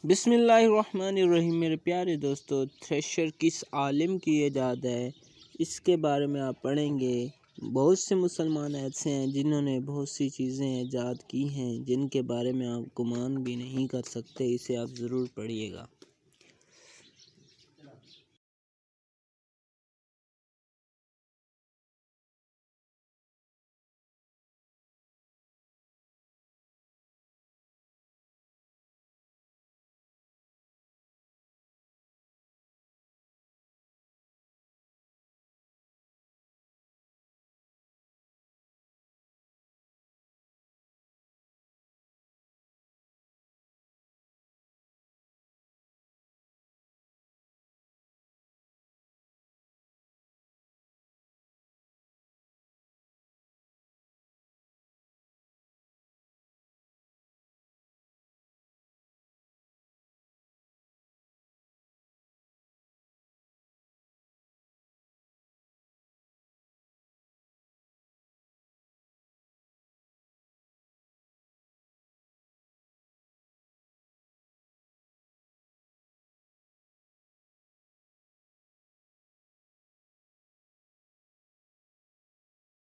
बिस्मिल्लाहिर्रहमानिर्रहीम। मेरे प्यारे दोस्तों, थ्रेशर किस आलिम की ईजाद है, इसके बारे में आप पढ़ेंगे। बहुत से मुसलमान ऐसे हैं जिन्होंने बहुत सी चीज़ें ईजाद की हैं जिनके बारे में आप गुमान भी नहीं कर सकते। इसे आप ज़रूर पढ़िएगा।